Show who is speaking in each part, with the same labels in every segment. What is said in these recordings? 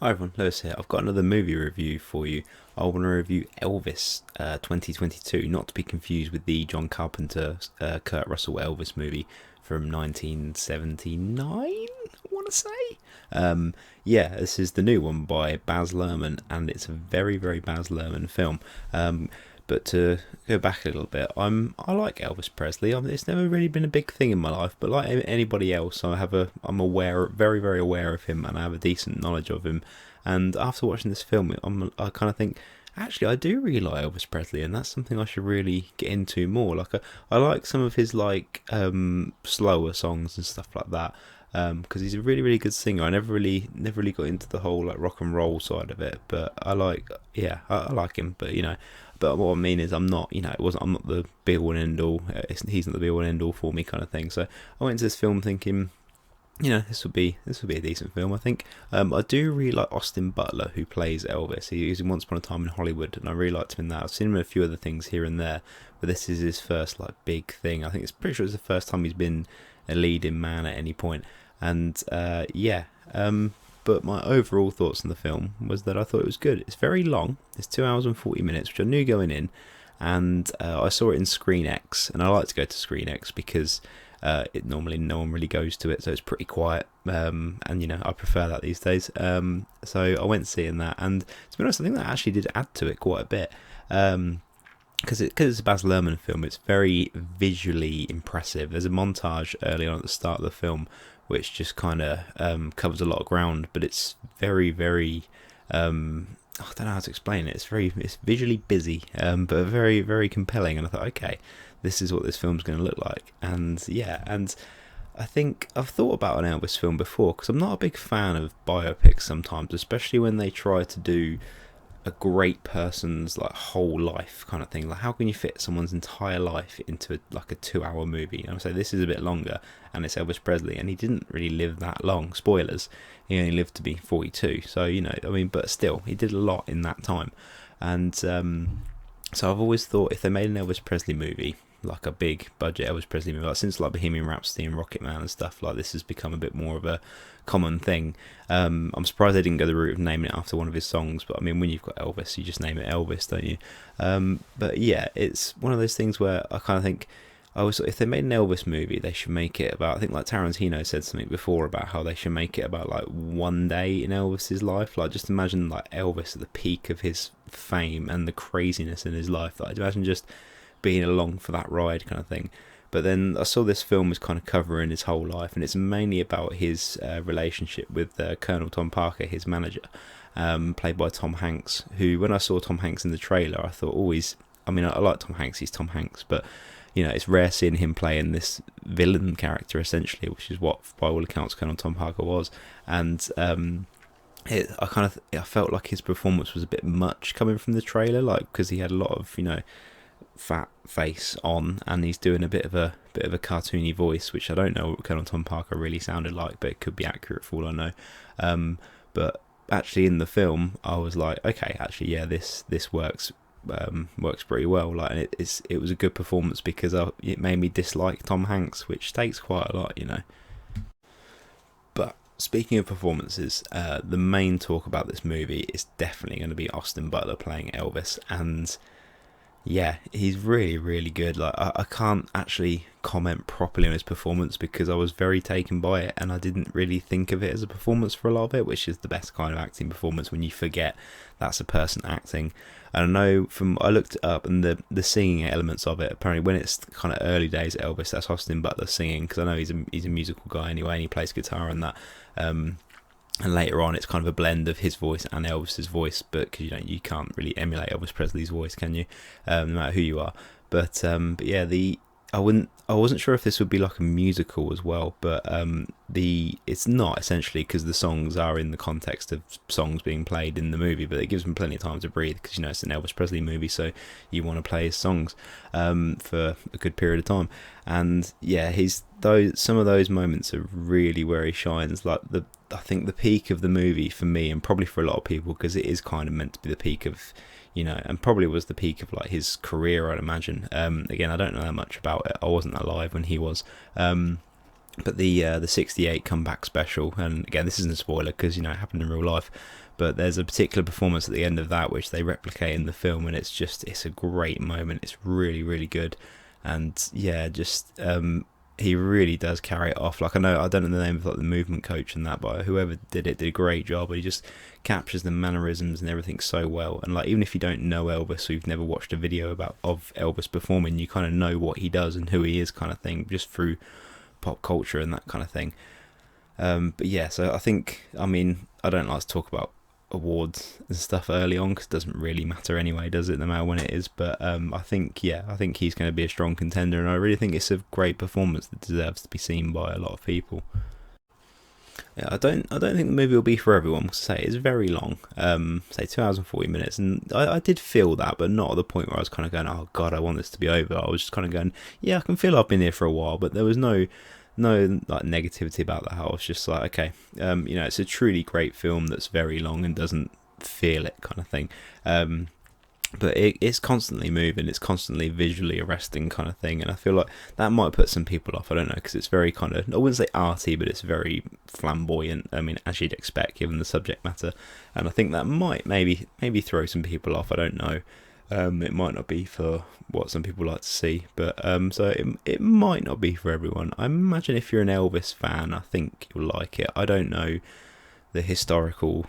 Speaker 1: Hi everyone, Lewis here. I've got another movie review for you. I want to review Elvis 2022, not to be confused with the John Carpenter Kurt Russell Elvis movie from 1979, I want to say. Yeah, this is the new one by Baz Luhrmann, and it's a very, very Baz Luhrmann film. But to go back a little bit, I like Elvis Presley. It's never really been a big thing in my life, but like anybody else, I'm aware, very very aware of him, and I have a decent knowledge of him. And after watching this film, I kind of think, actually, I do really like Elvis Presley, and that's something I should really get into more. I like some of his slower songs and stuff like that. Because he's a really really good singer. I never really got into the whole like rock and roll side of it, but I like him. But what I mean is I'm not the be all and end all. He's not the be all and end all for me kind of thing. So I went into this film thinking, this would be a decent film. I think I do really like Austin Butler, who plays Elvis. He was in Once Upon a Time in Hollywood, and I really liked him in that. I've seen him in a few other things here and there, but this is his first like big thing. I think it's pretty sure it's the first time he's been a leading man at any point. And but my overall thoughts on the film was that I thought it was good. It's very long. It's 2 hours and 40 minutes, which I knew going in, and I saw it in ScreenX, and I like to go to ScreenX because it normally no one really goes to it, so it's pretty quiet. And I prefer that these days. So I went seeing that, and to be honest, I think that actually did add to it quite a bit. Because it's a Baz Luhrmann film, it's very visually impressive. There's a montage early on at the start of the film which just kind of covers a lot of ground, but it's very, very. I don't know how to explain it. It's visually busy, but very, very compelling. And I thought, okay, this is what this film's going to look like. And I think I've thought about an Elvis film before because I'm not a big fan of biopics sometimes, especially when they try to do a great person's like whole life kind of thing. Like, how can you fit someone's entire life into a 2 hour movie? And I say this is a bit longer, and it's Elvis Presley, and he didn't really live that long. Spoilers, he only lived to be 42. So but still, he did a lot in that time. And so I've always thought if they made an Elvis Presley movie, like a big budget Elvis Presley movie, like since like Bohemian Rhapsody and Rocket Man and stuff, like this has become a bit more of a common thing. I'm surprised they didn't go the route of naming it after one of his songs, but I mean, when you've got Elvis, you just name it Elvis, don't you? But yeah, it's one of those things where I kind of think, if they made an Elvis movie, they should make it about, I think like Tarantino said something before about how they should make it about like one day in Elvis's life. Like, just imagine like Elvis at the peak of his fame and the craziness in his life. Like, imagine just being along for that ride kind of thing. But then I saw this film was kind of covering his whole life, and it's mainly about his relationship with Colonel Tom Parker, his manager, played by Tom Hanks, who, when I saw Tom Hanks in the trailer, I thought, I like Tom Hanks, he's Tom Hanks, but it's rare seeing him playing this villain character, essentially, which is what, by all accounts, Colonel Tom Parker was. And I felt like his performance was a bit much coming from the trailer, like, because he had a lot of, fat face on, and he's doing a bit of a cartoony voice, which I don't know what Colonel Tom Parker really sounded like, but it could be accurate for all I know. But actually in the film, I was like, okay, actually, yeah, this works pretty well. Like, and it was a good performance because it made me dislike Tom Hanks, which takes quite a lot. But speaking of performances, the main talk about this movie is definitely going to be Austin Butler playing Elvis, and yeah, he's really, really good. Like, I can't actually comment properly on his performance because I was very taken by it, and I didn't really think of it as a performance for a lot of it, which is the best kind of acting performance, when you forget that's a person acting. And I know I looked it up, and the singing elements of it, apparently when it's kind of early days Elvis, that's Austin Butler singing, because I know he's a musical guy anyway, and he plays guitar and that. And later on, it's kind of a blend of his voice and Elvis's voice, but because you can't really emulate Elvis Presley's voice, can you? No matter who you are. But yeah, I wasn't sure if this would be like a musical as well, but it's not, essentially, because the songs are in the context of songs being played in the movie, but it gives them plenty of time to breathe because it's an Elvis Presley movie, so you want to play his songs for a good period of time. And yeah, some of those moments are really where he shines. Like, I think the peak of the movie for me, and probably for a lot of people, because it is kind of meant to be the peak of, and probably was the peak of like his career, I'd imagine. Again, I don't know that much about it. I wasn't alive when he was. But the '68 comeback special, and again, this isn't a spoiler because it happened in real life. But there's a particular performance at the end of that which they replicate in the film, and it's a great moment. It's really, really good, and yeah, just he really does carry it off. Like, I don't know the name of the movement coach and that, but whoever did it did a great job. He just captures the mannerisms and everything so well. And like, even if you don't know Elvis or you've never watched a video of Elvis performing, you kind of know what he does and who he is, kind of thing, just through pop culture and that kind of thing. But yeah, so I don't like to talk about awards and stuff early on because it doesn't really matter anyway, does it, no matter when it is. But I think he's going to be a strong contender, and I really think it's a great performance that deserves to be seen by a lot of people. Yeah, I don't think the movie will be for everyone. Say it's very long, say 2 hours and 40 minutes, and I did feel that, but not at the point where I was kind of going, oh god, I want this to be over. I was just kind of going, yeah, I can feel I've been here for a while, but there was no like negativity about that. I was just like, okay, it's a truly great film that's very long and doesn't feel it, kind of thing. But it's constantly moving, it's constantly visually arresting, kind of thing, and I feel like that might put some people off. I don't know, because it's very kind of, I wouldn't say arty, but it's very flamboyant. I mean, as you'd expect given the subject matter, and I think that might maybe throw some people off. I don't know. It might not be for what some people like to see, but so it might not be for everyone. I imagine if you're an Elvis fan, I think you'll like it. I don't know the historical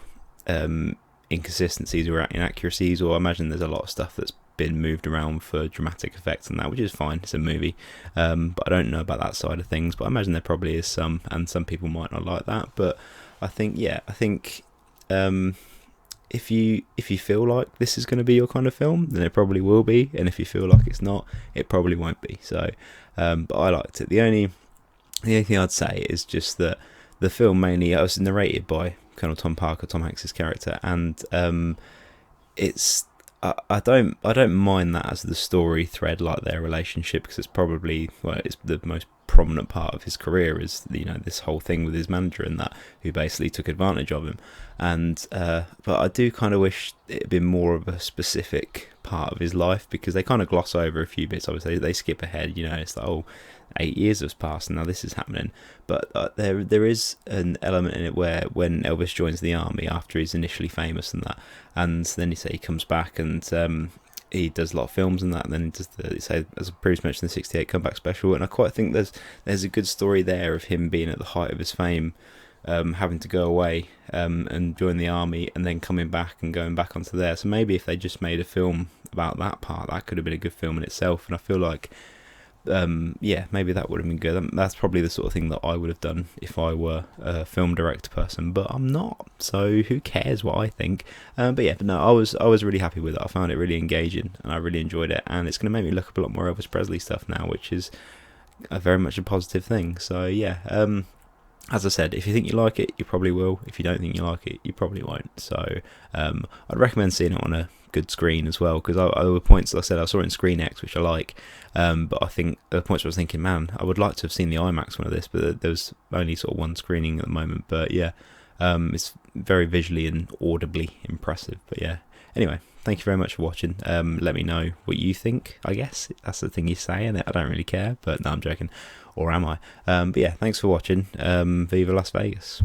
Speaker 1: inconsistencies or inaccuracies, or I imagine there's a lot of stuff that's been moved around for dramatic effect and that, which is fine, it's a movie, but I don't know about that side of things. But I imagine there probably is some, and some people might not like that. But I think if you feel like this is going to be your kind of film, then it probably will be, and if you feel like it's not, it probably won't be. So but I liked it. The only thing I'd say is just that the film mainly was narrated by Colonel Tom Parker, Tom Hanks's character, and it's I don't mind that as the story thread, like their relationship, because it's probably, well, it's the most prominent part of his career is this whole thing with his manager and that, who basically took advantage of him. And but I do kind of wish it had been more of a specific part of his life, because they kind of gloss over a few bits. Obviously they skip ahead, it's like, oh, 8 years has passed and now this is happening. But there is an element in it where when Elvis joins the army after he's initially famous and that, and then he comes back and he does a lot of films and that, and then he does as I previously mentioned, the '68 comeback special. And I quite think there's a good story there of him being at the height of his fame, having to go away and join the army, and then coming back and going back onto there. So maybe if they just made a film about that part, that could have been a good film in itself. And I feel like maybe that would have been good. That's probably the sort of thing that I would have done if I were a film director person, but I'm not, so who cares what I think. But no, I was really happy with it. I found it really engaging and I really enjoyed it, and it's going to make me look up a lot more Elvis Presley stuff now, which is very much a positive thing. So as I said, if you think you like it, you probably will. If you don't think you like it, you probably won't. So I'd recommend seeing it on a good screen as well, because there were points, like I said, I saw it in ScreenX, which I like, but I think there were points where I was thinking, man, I would like to have seen the IMAX one of this, but there was only sort of one screening at the moment. But it's very visually and audibly impressive. But anyway, thank you very much for watching. Let me know what you think. I guess that's the thing you say, and I don't really care, but no, I'm joking, or am I? But thanks for watching. Viva Las Vegas.